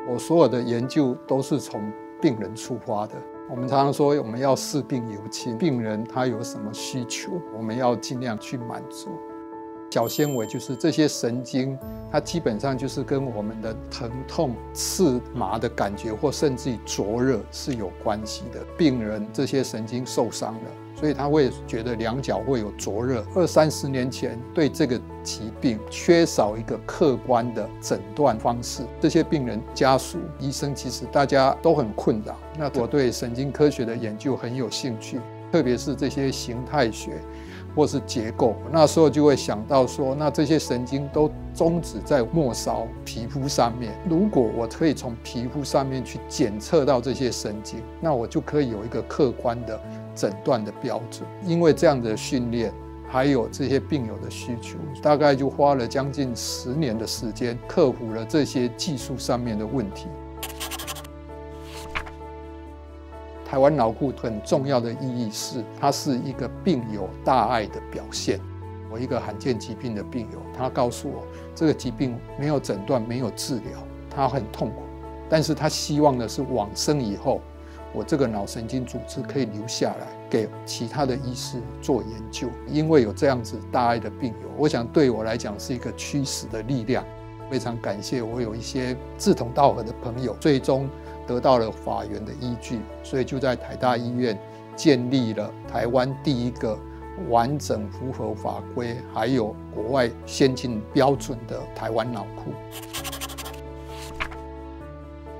我所有的研究都是从病人出发的。我们常常说我们要视病由亲，病人他有什么需求，我们要尽量去满足。小纤维就是这些神经，它基本上就是跟我们的疼痛、刺麻的感觉，或甚至于灼热是有关系的。病人这些神经受伤了，所以他会觉得两脚会有灼热。20-30年前对这个疾病缺少一个客观的诊断方式，这些病人家属、医生其实大家都很困扰。那我对神经科学的研究很有兴趣，特别是这些形态学或是结构，那时候就会想到说，那这些神经都终止在末梢皮肤上面。如果我可以从皮肤上面去检测到这些神经，那我就可以有一个客观的诊断的标准。因为这样的训练，还有这些病友的需求，大概就花了将近10年的时间，克服了这些技术上面的问题。台湾脑库很重要的意义是，它是一个病友大爱的表现。我一个罕见疾病的病友，他告诉我，这个疾病没有诊断，没有治疗，他很痛苦，但是他希望的是往生以后，我这个脑神经组织可以留下来，给其他的医师做研究。因为有这样子大爱的病友，我想对我来讲是一个驱使的力量。非常感谢我有一些志同道合的朋友，最终得到了法源的依据，所以就在台大医院建立了台湾第一个完整符合法规还有国外先进标准的台湾脑库。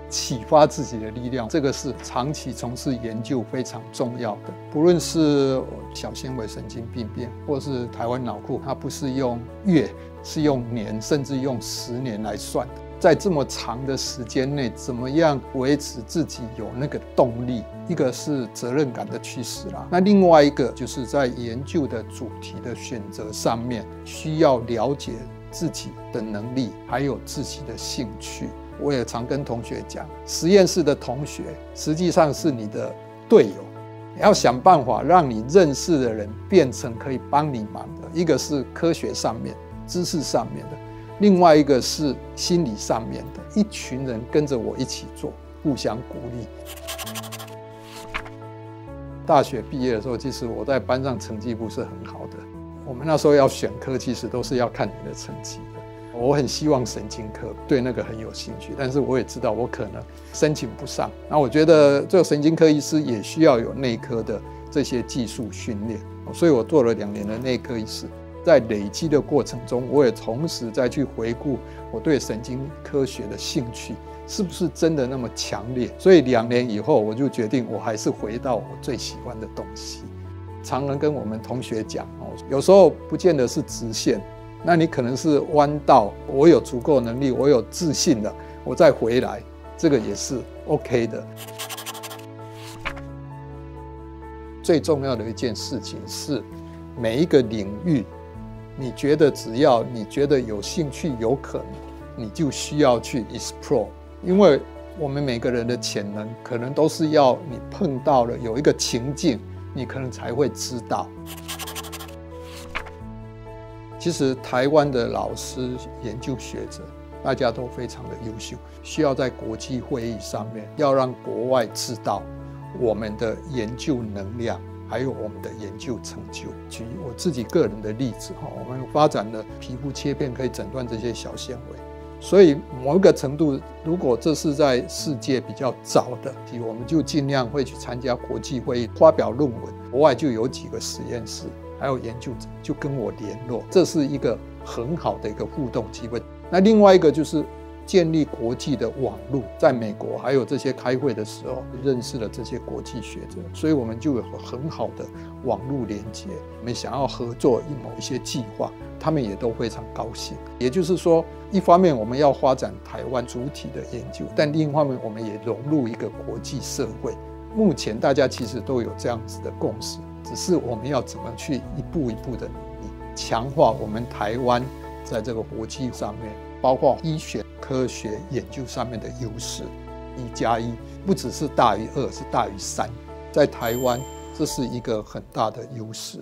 启发自己的力量，这个是长期从事研究非常重要的。不论是小纤维神经病变，或是台湾脑库，它不是用月，是用年，甚至用10年来算的。在这么长的时间内，怎么样维持自己有那个动力？一个是责任感的驱使啦，那另外一个就是在研究的主题的选择上面，需要了解自己的能力，还有自己的兴趣。我也常跟同学讲，实验室的同学实际上是你的队友，要想办法让你认识的人变成可以帮你忙的。一个是科学上面、知识上面的，另外一个是心理上面的。一群人跟着我一起做，互相鼓励。大学毕业的时候，其实我在班上成绩不是很好的。我们那时候要选科，其实都是要看你的成绩的。我很希望神经科，对那个很有兴趣，但是我也知道我可能申请不上。那我觉得做神经科医师也需要有内科的这些技术训练，所以我做了2年的内科医师。在累积的过程中，我也同时再去回顾我对神经科学的兴趣是不是真的那么强烈。所以2年以后，我就决定我还是回到我最喜欢的东西。常常跟我们同学讲，有时候不见得是直线，那你可能是弯道，我有足够能力，我有自信了，我再回来，这个也是 OK 的。最重要的一件事情是，每一个领域，你觉得只要你觉得有兴趣、有可能，你就需要去 explore。因为我们每个人的潜能，可能都是要你碰到了有一个情境，你可能才会知道。其实台湾的老师、研究学者，大家都非常的优秀，需要在国际会议上面要让国外知道我们的研究能量，还有我们的研究成就。举我自己个人的例子，我们发展了皮肤切片可以诊断这些小纤维，所以某一个程度，如果这是在世界比较早的，我们就尽量会去参加国际会议，发表论文。国外就有几个实验室还有研究者就跟我联络，这是一个很好的一个互动机会。那另外一个就是建立国际的网络，在美国还有这些开会的时候，认识了这些国际学者，所以我们就有很好的网络连接。我们想要合作某一些计划，他们也都非常高兴。也就是说，一方面我们要发展台湾主体的研究，但另一方面我们也融入一个国际社会。目前大家其实都有这样子的共识，只是我们要怎么去一步一步的努力，强化我们台湾在这个国际上面，包括医学科学研究上面的优势。1+1不只是大于2，是大于3。在台湾，这是一个很大的优势。